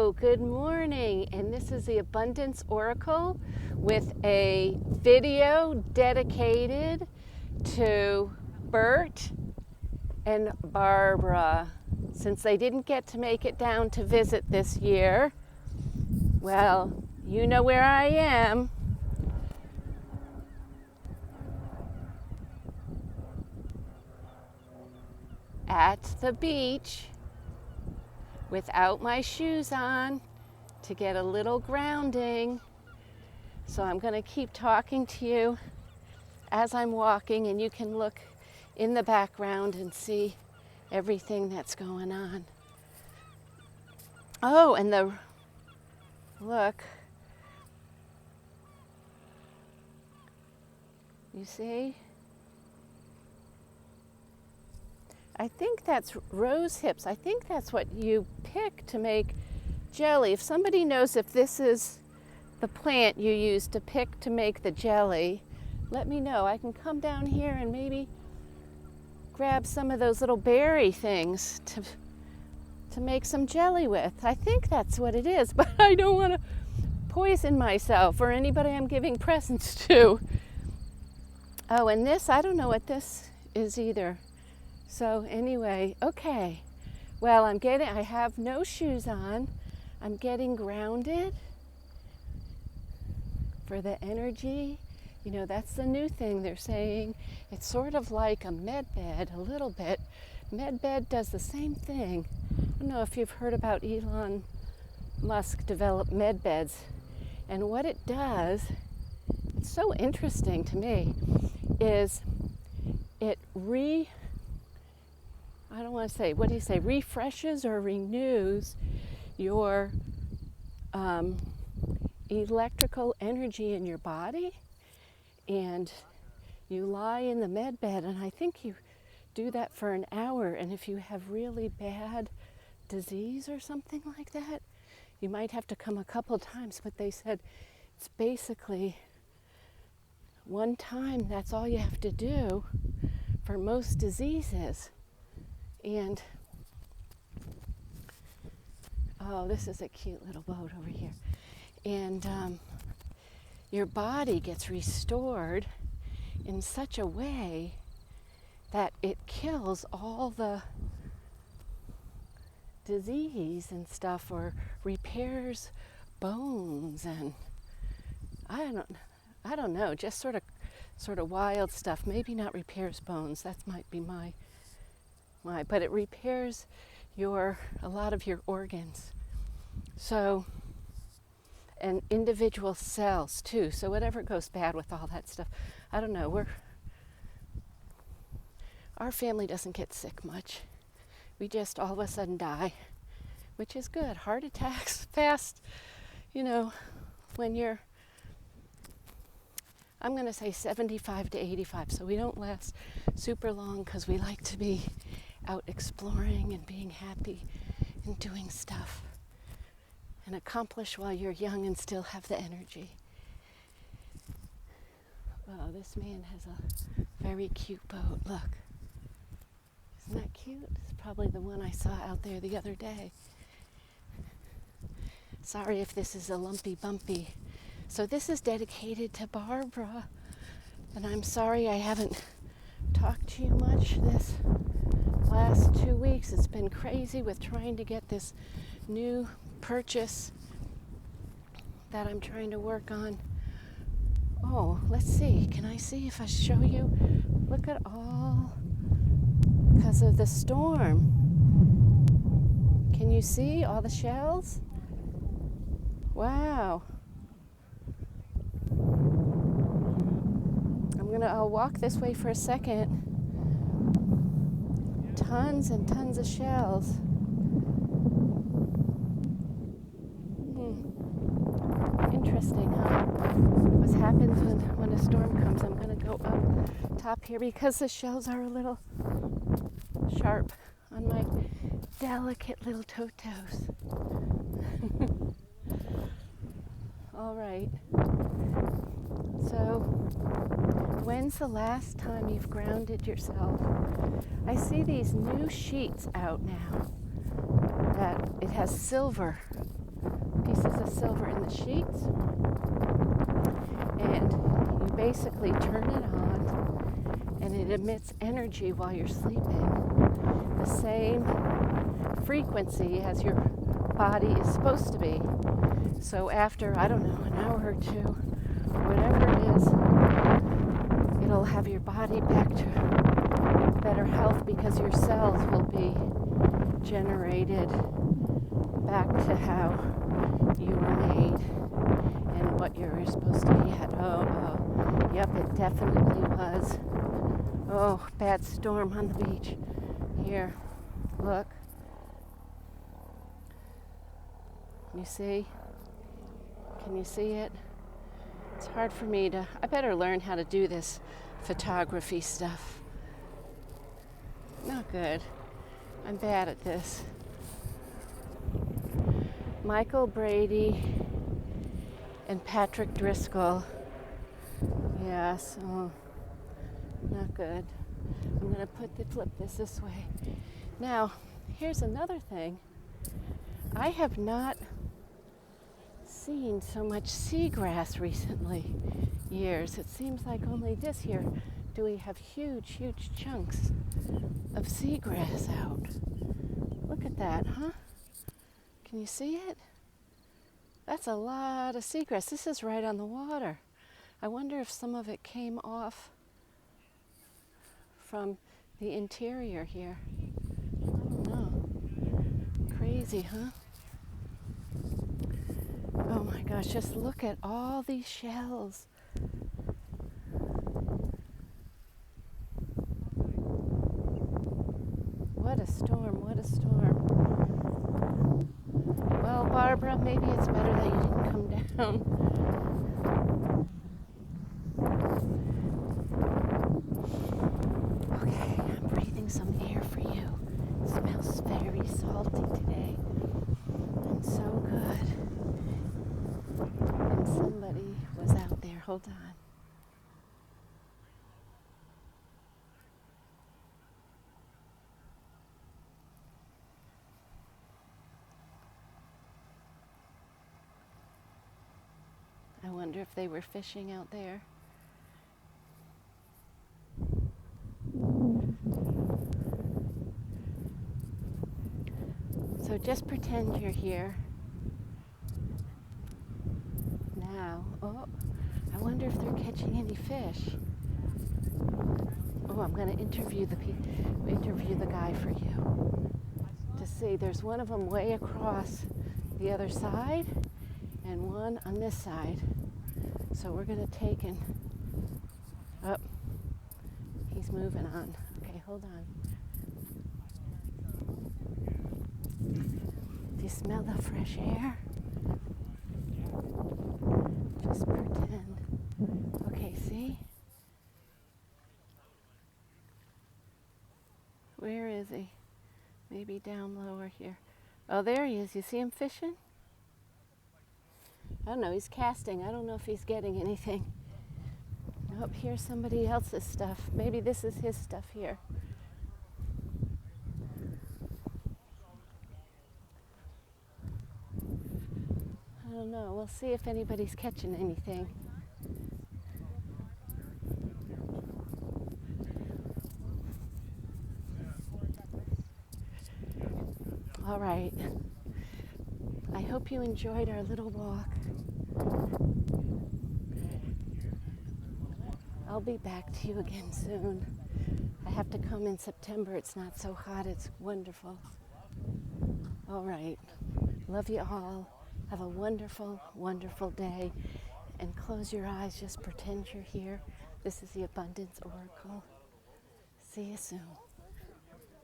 Hello, good morning, and this is the Abundance Oracle with a video dedicated to Bert and Barbara. Since they didn't get to make it down to visit this year, well, you know where I am. At the beach without my shoes on to get a little grounding. So I'm going to keep talking to you as I'm walking, and you can look in the background and see everything that's going on. Oh, and look, you see? I think that's rose hips. I think that's what you pick to make jelly. If somebody knows if this is the plant you use to pick to make the jelly, let me know. I can come down here and maybe grab some of those little berry things to make some jelly with. I think that's what it is, but I don't want to poison myself or anybody I'm giving presents to. Oh, and this, I don't know what this is either. So anyway, okay. Well, I have no shoes on. I'm getting grounded for the energy. You know, that's the new thing they're saying. It's sort of like a med bed, a little bit. Med bed does the same thing. I don't know if you've heard about Elon Musk developed med beds. And what it does, it's so interesting to me, is it refreshes or renews your electrical energy in your body. And you lie in the med bed, and I think you do that for an hour. And if you have really bad disease or something like that, you might have to come a couple times. But they said it's basically one time, that's all you have to do for most diseases. And oh, this is a cute little boat over here. And your body gets restored in such a way that it kills all the disease and stuff, or repairs bones, and I don't know, just sort of wild stuff. Maybe not repairs bones. That might be my but it repairs a lot of your organs. So, and individual cells too. So whatever goes bad with all that stuff, I don't know. Our family doesn't get sick much. We just all of a sudden die, which is good. Heart attacks fast, when you're, I'm going to say 75 to 85. So we don't last super long because we like to be out exploring and being happy and doing stuff and accomplish while you're young and still have the energy. Oh, this man has a very cute boat. Look. Isn't that cute? It's probably the one I saw out there the other day. Sorry if this is a lumpy bumpy. So this is dedicated to Barbara. And I'm sorry I haven't talked to you much this last 2 weeks. It's been crazy with trying to get this new purchase that I'm trying to work on. Oh, let's see. Can I see if I show you? Look at all, because of the storm. Can you see all the shells? Wow. I'll walk this way for a second. Tons and tons of shells. Interesting, huh? What happens when a storm comes? I'm going to go up top here because the shells are a little sharp on my delicate little toes. All right. So, when's the last time you've grounded yourself? I see these new sheets out now that it has silver pieces of silver in the sheets, and you basically turn it on, and it emits energy while you're sleeping, the same frequency as your body is supposed to be. So after, I don't know, an hour or two, whatever it is, it'll have your body back to better health because your cells will be generated back to how you were made and what you're supposed to be at. Yep, it definitely was. Oh, bad storm on the beach. Here, look. You see? Can you see it? It's hard for me to, I better learn how to do this photography stuff. Not good. I'm bad at this. Michael Brady and Patrick Driscoll. Yes, oh, not good. I'm going to flip this way. Now, here's another thing. I have not seen so much seagrass recently years. It seems like only this year do we have huge chunks of seagrass out. Look at that, huh? Can you see it? That's a lot of seagrass. This is right on the water. I wonder if some of it came off from the interior here. I don't know. Crazy, huh? Oh my gosh, just look at all these shells. What a storm, what a storm. Well, Barbara, maybe it's better that you didn't come down. Okay, I'm breathing some air for you. It smells very salty today. And so good. And somebody was out there. Hold on. I wonder if they were fishing out there. So just pretend you're here. Now, oh, I wonder if they're catching any fish. Oh, I'm going to interview the guy for you to see. There's one of them way across the other side and one on this side. So we're going to take and, oh, he's moving on. Okay, hold on. Do you smell the fresh air? Just pretend. Okay, see? Where is he? Maybe down lower here. Oh, there he is. You see him fishing? I don't know. He's casting. I don't know if he's getting anything. Oh, here's somebody else's stuff. Maybe this is his stuff here. I don't know. We'll see if anybody's catching anything. All right. I hope you enjoyed our little walk. I'll be back to you again soon. I have to come in September. It's not so hot. It's wonderful. All right. Love you all. Have a wonderful, wonderful day. And close your eyes. Just pretend you're here. This is the Abundance Oracle. See you soon.